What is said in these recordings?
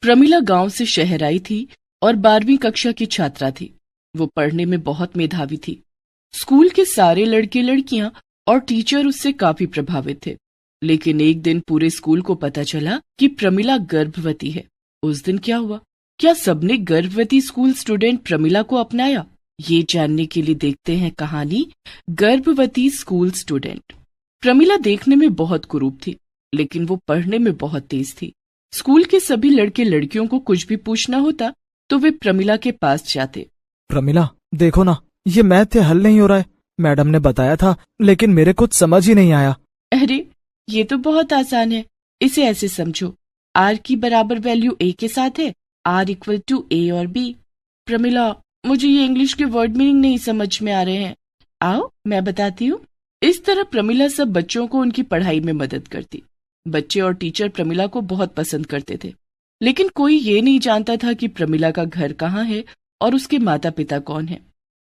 प्रमिला गांव से शहर आई थी और 12वीं कक्षा की छात्रा थी। वो पढ़ने में बहुत मेधावी थी। स्कूल के सारे लड़के लड़कियां और टीचर उससे काफी प्रभावित थे। लेकिन एक दिन पूरे स्कूल को पता चला कि प्रमिला गर्भवती है। उस दिन क्या हुआ? क्या सबने गर्भवती स्कूल स्टूडेंट प्रमिला को अपनाया? ये जानने के लिए देखते हैं कहानी गर्भवती स्कूल स्टूडेंट। प्रमिला देखने में बहुत कुरूप थी, लेकिन वो पढ़ने में बहुत तेज थी। स्कूल के सभी लड़के लड़कियों को कुछ भी पूछना होता तो वे प्रमिला के पास जाते। प्रमिला, देखो ना, ये मैथ से हल नहीं हो रहा है। मैडम ने बताया था, लेकिन मेरे कुछ समझ ही नहीं आया। अरे, ये तो बहुत आसान है। इसे ऐसे समझो, r की बराबर वैल्यू a के साथ है, r इक्वल टू a और b। प्रमिला, मुझे ये इंग्लिश के वर्ड मीनिंग नहीं समझ में आ रहे हैं। आओ मैं बताती हूँ। इस तरह प्रमिला सब बच्चों को उनकी पढ़ाई में मदद करती। बच्चे और टीचर प्रमिला को बहुत पसंद करते थे, लेकिन कोई ये नहीं जानता था कि प्रमिला का घर कहाँ है और उसके माता पिता कौन है।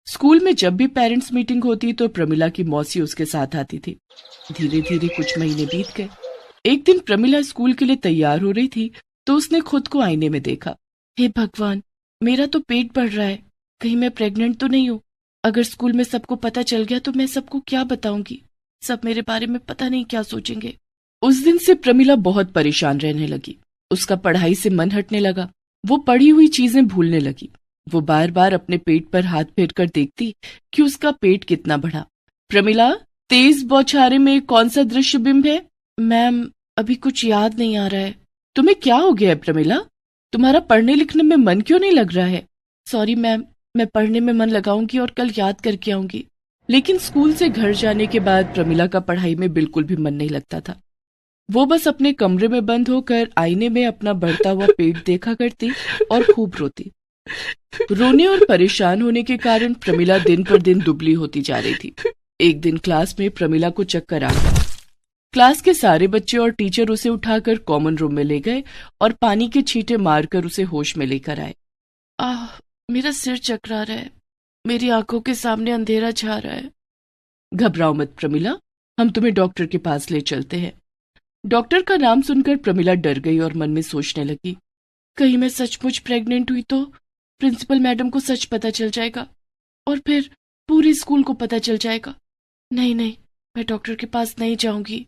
स्कूल में जब भी पेरेंट्स मीटिंग होती तो प्रमिला की मौसी उसके साथ आती थी। धीरे धीरे कुछ महीने बीत गए। एक दिन प्रमिला स्कूल के लिए तैयार हो रही थी तो उसने खुद को आईने में देखा। हे भगवान, मेरा तो पेट बढ़ रहा है। कहीं मैं प्रेग्नेंट तो नहीं हूँ? अगर स्कूल में सबको पता चल गया तो मैं सबको क्या बताऊंगी? सब मेरे बारे में पता नहीं क्या सोचेंगे। उस दिन से प्रमिला बहुत परेशान रहने लगी। उसका पढ़ाई से मन हटने लगा। वो पढ़ी हुई चीजें भूलने लगी। वो बार बार अपने पेट पर हाथ फेर कर देखती कि उसका पेट कितना बढ़ा। प्रमिला, तेज बौछारे में कौन सा दृश्य बिंब है? मैम, अभी कुछ याद नहीं आ रहा है। तुम्हें क्या हो गया है प्रमिला? तुम्हारा पढ़ने लिखने में मन क्यों नहीं लग रहा है? सॉरी मैम, मैं पढ़ने में मन लगाऊंगी और कल याद करके आऊंगी। लेकिन स्कूल से घर जाने के बाद प्रमिला का पढ़ाई में बिल्कुल भी मन नहीं लगता था। वो बस अपने कमरे में बंद होकर आईने में अपना बढ़ता हुआ पेट देखा करती और खूब रोती। रोने और परेशान होने के कारण प्रमिला दिन पर दिन दुबली होती जा रही थी। एक दिन क्लास में प्रमिला को चक्कर आ गया। क्लास के सारे बच्चे और टीचर उसे उठाकर कॉमन रूम में ले गए और पानी के छींटे मारकर उसे होश में लेकर आए। मेरा सिर चकरा रहा है। मेरी आंखों के सामने अंधेरा छा रहा है। घबराओ मत प्रमिला, हम तुम्हें डॉक्टर के पास ले चलते हैं। डॉक्टर का नाम सुनकर प्रमिला डर गई और मन में सोचने लगी, कहीं मैं सचमुच प्रेग्नेंट हुई तो प्रिंसिपल मैडम को सच पता चल जाएगा और फिर पूरे स्कूल को पता चल जाएगा। नहीं, मैं डॉक्टर के पास नहीं जाऊंगी।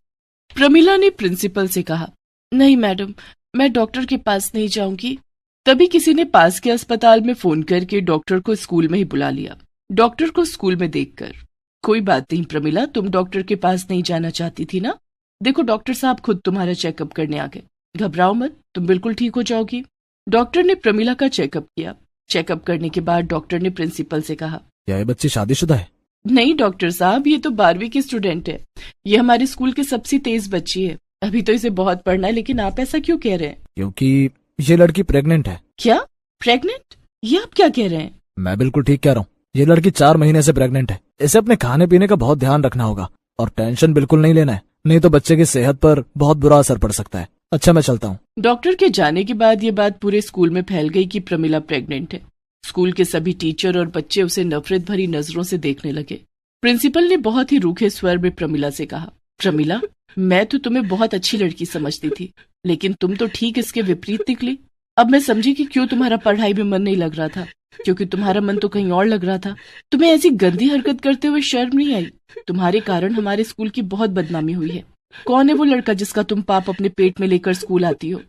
प्रमिला ने प्रिंसिपल से कहा, नहीं मैडम, मैं डॉक्टर के पास नहीं जाऊंगी। तभी किसी ने पास के अस्पताल में फोन करके डॉक्टर को स्कूल में ही बुला लिया। डॉक्टर को स्कूल में देखकर, कोई बात नहीं प्रमिला, तुम डॉक्टर के पास नहीं जाना चाहती थी ना? देखो डॉक्टर साहब खुद तुम्हारा चेकअप करने आ गए। घबराओ मत, तुम बिल्कुल ठीक हो जाओगी। डॉक्टर ने प्रमिला का चेकअप किया। चेकअप करने के बाद डॉक्टर ने प्रिंसिपल से कहा, क्या ये बच्ची शादीशुदा है? नहीं डॉक्टर साहब, ये तो 12वीं की स्टूडेंट है। ये हमारे स्कूल की सबसे तेज बच्ची है। अभी तो इसे बहुत पढ़ना है, लेकिन आप ऐसा क्यों कह रहे हैं? क्योंकि ये लड़की प्रेग्नेंट है। क्या? प्रेग्नेंट? ये आप क्या कह रहे हैं? मैं बिल्कुल ठीक कह रहा हूँ। ये लड़की 4 महीने से प्रेग्नेंट है। इसे अपने खाने पीने का बहुत ध्यान रखना होगा और टेंशन बिल्कुल नहीं लेना है, नहीं तो बच्चे की सेहत पर बहुत बुरा असर पड़ सकता है। अच्छा, मैं चलता हूँ। डॉक्टर के जाने के बाद ये बात पूरे स्कूल में फैल गई कि प्रमिला प्रेग्नेंट है। स्कूल के सभी टीचर और बच्चे उसे नफरत भरी नजरों से देखने लगे। प्रिंसिपल ने बहुत ही रूखे स्वर में प्रमिला से कहा, प्रमिला, मैं तो तुम्हें बहुत अच्छी लड़की समझती थी, लेकिन तुम तो ठीक इसके विपरीत निकली। अब मैं समझी कि क्यों तुम्हारा पढ़ाई में मन नहीं लग रहा था, क्योंकि तुम्हारा मन तो कहीं और लग रहा था। तुम्हें ऐसी गंदी हरकत करते हुए शर्म नहीं आई? तुम्हारे कारण हमारे स्कूल की बहुत बदनामी हुई है। कौन है वो लड़का जिसका तुम पाप अपने पेट में लेकर स्कूल आती हो?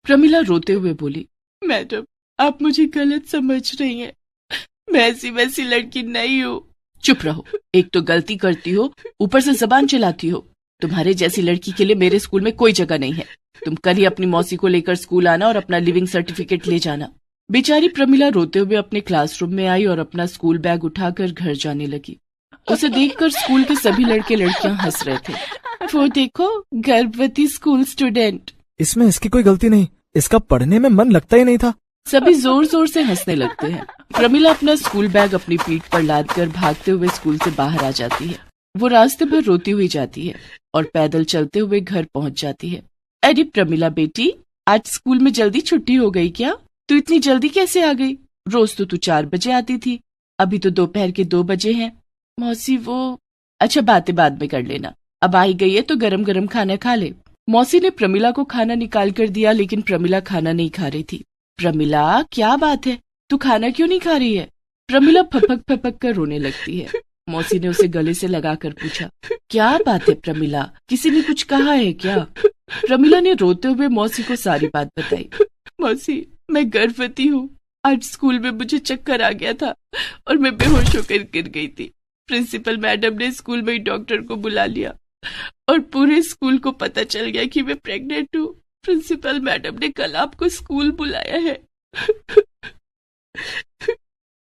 प्रमिला रोते हुए बोली, मैडम, आप मुझे गलत समझ रही हैं। मैं ऐसी वैसी लड़की नहीं हूँ। चुप रहो, एक तो गलती करती हो, ऊपर से जबान चलाती हो। तुम्हारे जैसी लड़की के लिए मेरे स्कूल में कोई जगह नहीं है। तुम कल ही अपनी मौसी को लेकर स्कूल आना और अपना लिविंग सर्टिफिकेट ले जाना। बेचारी प्रमिला रोते हुए अपने क्लासरूम में आई और अपना स्कूल बैग उठाकर घर जाने लगी। उसे देखकर स्कूल के सभी लड़के लड़कियां हंस रहे थे। वो देखो, गर्भवती स्कूल स्टूडेंट। इसमें इसकी कोई गलती नहीं, इसका पढ़ने में मन लगता ही नहीं था। सभी जोर जोर से हंसने लगते हैं। प्रमिला अपना स्कूल बैग अपनी पीठ पर लादकर भागते हुए स्कूल से बाहर आ जाती है। वो रास्ते भर रोती हुई जाती है और पैदल चलते हुए घर पहुंच जाती है। अरे प्रमिला बेटी, आज स्कूल में जल्दी छुट्टी हो गई क्या? तू इतनी जल्दी कैसे आ गई? रोज तो तू 4 बजे आती थी, अभी तो दोपहर के 2 बजे हैं। मौसी वो... अच्छा, बातें बाद में कर लेना, अब आई गई है तो गरम गरम खाना खा ले। मौसी ने प्रमिला को खाना निकाल कर दिया, लेकिन प्रमिला खाना नहीं खा रही थी। प्रमिला, क्या बात है, तू खाना क्यों नहीं खा रही है? प्रमिला फपक फपक कर रोने लगती है। मौसी ने उसे गले से लगाकर पूछा, क्या बात है प्रमिला, किसी ने कुछ कहा है क्या? प्रमिला ने रोते हुए मौसी को सारी बात बताई। मौसी, मैं गर्भवती हूँ। आज स्कूल में मुझे चक्कर आ गया था और मैं बेहोश होकर गिर गई थी। प्रिंसिपल मैडम ने स्कूल में डॉक्टर को बुला लिया और पूरे स्कूल को पता चल गया कि मैं प्रेग्नेंट हूँ। प्रिंसिपल मैडम ने कल आपको स्कूल बुलाया है।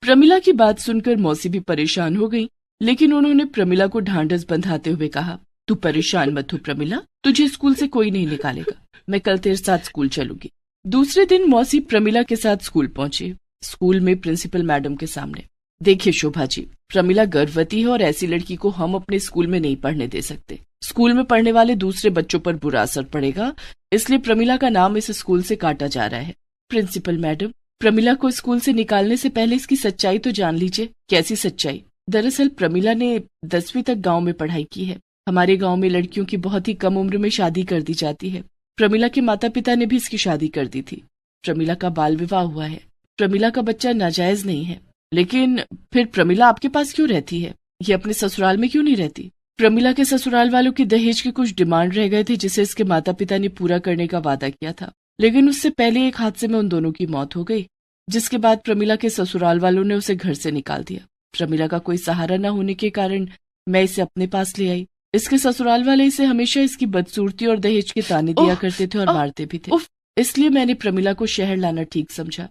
प्रमिला की बात सुनकर मौसी भी परेशान हो गई, लेकिन उन्होंने प्रमिला को ढांढस बंधाते हुए कहा, तू परेशान मत हो प्रमिला, तुझे स्कूल से कोई नहीं निकालेगा। मैं कल तेरे साथ स्कूल चलूंगी। दूसरे दिन मौसी प्रमिला के साथ स्कूल पहुंची। स्कूल में प्रिंसिपल मैडम के सामने, देखिए शोभा जी, प्रमिला गर्भवती है और ऐसी लड़की को हम अपने स्कूल में नहीं पढ़ने दे सकते। स्कूल में पढ़ने वाले दूसरे बच्चों पर बुरा असर पड़ेगा, इसलिए प्रमिला का नाम इस स्कूल से काटा जा रहा है। प्रिंसिपल मैडम, प्रमिला को स्कूल से निकालने से पहले इसकी सच्चाई तो जान लीजिए। कैसी सच्चाई? दरअसल प्रमिला ने 10वीं तक गांव में पढ़ाई की है। हमारे गांव में लड़कियों की बहुत ही कम उम्र में शादी कर दी जाती है। प्रमिला के माता पिता ने भी इसकी शादी कर दी थी। प्रमिला का बाल विवाह हुआ है। प्रमिला का बच्चा नाजायज नहीं है। लेकिन फिर प्रमिला आपके पास क्यों रहती है? ये अपने ससुराल में क्यों नहीं रहती? प्रमिला के ससुराल वालों की दहेज के कुछ डिमांड रह गए थे, जिसे इसके माता पिता ने पूरा करने का वादा किया था। लेकिन उससे पहले एक हादसे में उन दोनों की मौत हो गई, जिसके बाद प्रमिला के ससुराल वालों ने उसे घर से निकाल दिया। प्रमिला का कोई सहारा न होने के कारण मैं इसे अपने पास ले आई। इसके ससुराल वाले इसे हमेशा इसकी बदसूरती और दहेज के ताने दिया करते थे और मारते भी थे। इसलिए मैंने प्रमिला को शहर लाना ठीक समझा।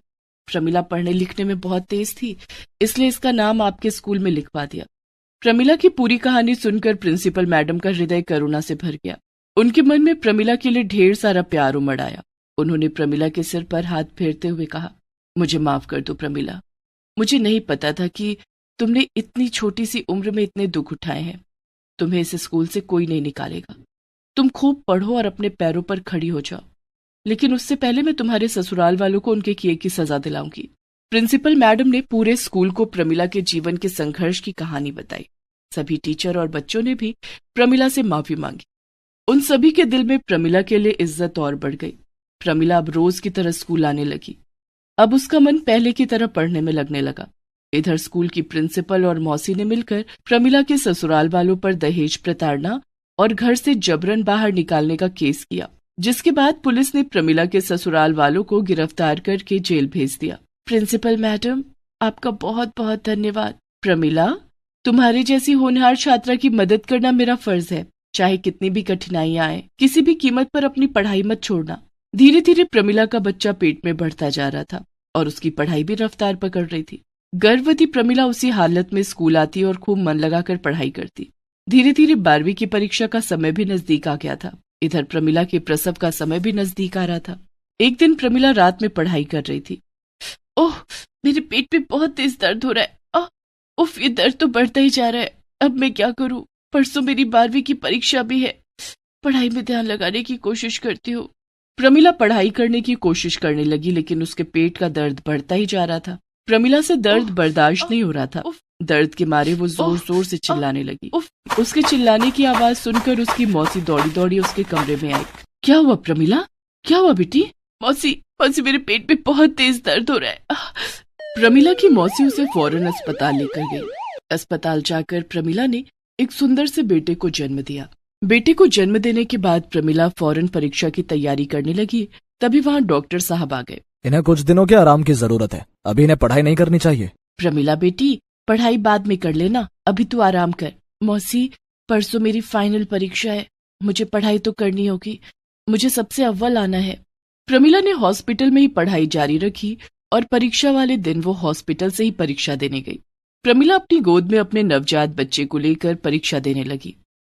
प्रमिला पढ़ने लिखने में बहुत तेज थी, इसलिए इसका नाम आपके स्कूल में लिखवा दिया। प्रमिला की पूरी कहानी सुनकर प्रिंसिपल मैडम का हृदय करुणा से भर गया। उनके मन में प्रमिला के लिए ढेर सारा प्यार उमड़ आया। उन्होंने प्रमिला के सिर पर हाथ फेरते हुए कहा, मुझे माफ कर दो प्रमिला। मुझे नहीं पता था कि तुमने इतनी छोटी सी उम्र में इतने दुख उठाए हैं। तुम्हें इस स्कूल से कोई नहीं निकालेगा। तुम खूब पढ़ो और अपने पैरों पर खड़ी हो जाओ, लेकिन उससे पहले मैं तुम्हारे ससुराल वालों को उनके किए की सजा दिलाऊंगी। प्रिंसिपल मैडम ने पूरे स्कूल को प्रमिला के जीवन के संघर्ष की कहानी बताई। सभी टीचर और बच्चों ने भी प्रमिला से माफी मांगी। उन सभी के दिल में प्रमिला के लिए इज्जत और बढ़ गई। प्रमिला अब रोज की तरह स्कूल आने लगी। अब उसका मन पहले की तरह पढ़ने में लगने लगा। इधर स्कूल की प्रिंसिपल और मौसी ने मिलकर प्रमिला के ससुराल वालों पर दहेज प्रताड़ना और घर से जबरन बाहर निकालने का केस किया, जिसके बाद पुलिस ने प्रमिला के ससुराल वालों को गिरफ्तार करके जेल भेज दिया। प्रिंसिपल मैडम, आपका बहुत बहुत धन्यवाद। प्रमिला, तुम्हारे जैसी होनहार छात्रा की मदद करना मेरा फर्ज है। चाहे कितनी भी कठिनाइयां आए, किसी भी कीमत पर अपनी पढ़ाई मत छोड़ना। धीरे धीरे प्रमिला का बच्चा पेट में बढ़ता जा रहा था और उसकी पढ़ाई भी रफ्तार पकड़ रही थी। गर्भवती प्रमिला उसी हालत में स्कूल आती और खूब मन लगाकर पढ़ाई करती। धीरे धीरे 12वीं की परीक्षा का समय भी नजदीक आ गया था। इधर प्रमिला के प्रसव का समय भी नजदीक आ रहा था। एक दिन प्रमिला रात में पढ़ाई कर रही थी। ओह, मेरे पेट में बहुत तेज दर्द हो रहा है। उफ, ये दर्द तो बढ़ता ही जा रहा है। अब मैं क्या करूं? परसों मेरी 12वीं की परीक्षा भी है। पढ़ाई में ध्यान लगाने की कोशिश करती हूँ। प्रमिला पढ़ाई करने की कोशिश करने लगी, लेकिन उसके पेट का दर्द बढ़ता ही जा रहा था। प्रमिला से दर्द बर्दाश्त नहीं हो रहा था। दर्द के मारे वो जोर जोर से चिल्लाने लगी। उसके चिल्लाने की आवाज सुनकर उसकी मौसी दौड़ी दौड़ी उसके कमरे में आई। क्या हुआ प्रमिला? क्या हुआ बेटी? मौसी, मेरे पेट में बहुत तेज दर्द हो रहा है। प्रमिला की मौसी उसे फौरन अस्पताल लेकर गई। अस्पताल जाकर प्रमिला ने एक सुंदर से बेटे को जन्म दिया। बेटे को जन्म देने के बाद प्रमिला फौरन परीक्षा की तैयारी करने लगी। तभी वहाँ डॉक्टर साहब आ गए। इन्हें कुछ दिनों के आराम की जरूरत है, अभी इन्हें पढ़ाई नहीं करनी चाहिए। प्रमिला बेटी, पढ़ाई बाद में कर लेना, अभी तू आराम कर। मौसी, परसों मेरी फाइनल परीक्षा है, मुझे पढ़ाई तो करनी होगी, मुझे सबसे अव्वल आना है। प्रमिला ने हॉस्पिटल में ही पढ़ाई जारी रखी और परीक्षा वाले दिन वो हॉस्पिटल से ही परीक्षा देने गई। प्रमिला अपनी गोद में अपने नवजात बच्चे को लेकर परीक्षा देने लगी।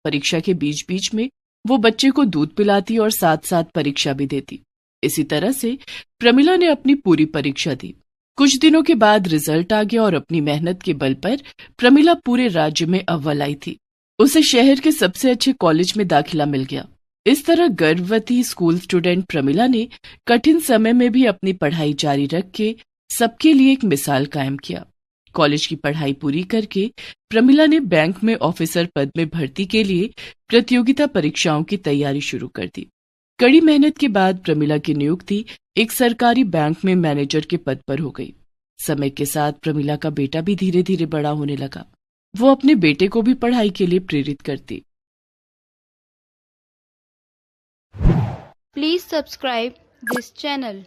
परीक्षा के बीच बीच में वो बच्चे को दूध पिलाती और साथ साथ परीक्षा भी देती। इसी तरह से प्रमिला ने अपनी पूरी परीक्षा दी। कुछ दिनों के बाद रिजल्ट आ गया और अपनी मेहनत के बल पर प्रमिला पूरे राज्य में अव्वल आई थी। उसे शहर के सबसे अच्छे कॉलेज में दाखिला मिल गया। इस तरह गर्भवती स्कूल स्टूडेंट प्रमिला ने कठिन समय में भी अपनी पढ़ाई जारी रख के सबके लिए एक मिसाल कायम किया। कॉलेज की पढ़ाई पूरी करके प्रमिला ने बैंक में ऑफिसर पद में भर्ती के लिए प्रतियोगिता परीक्षाओं की तैयारी शुरू कर दी। कड़ी मेहनत के बाद प्रमिला की नियुक्ति एक सरकारी बैंक में मैनेजर के पद पर हो गई। समय के साथ प्रमिला का बेटा भी धीरे धीरे बड़ा होने लगा। वो अपने बेटे को भी पढ़ाई के लिए प्रेरित करती। Please subscribe this channel.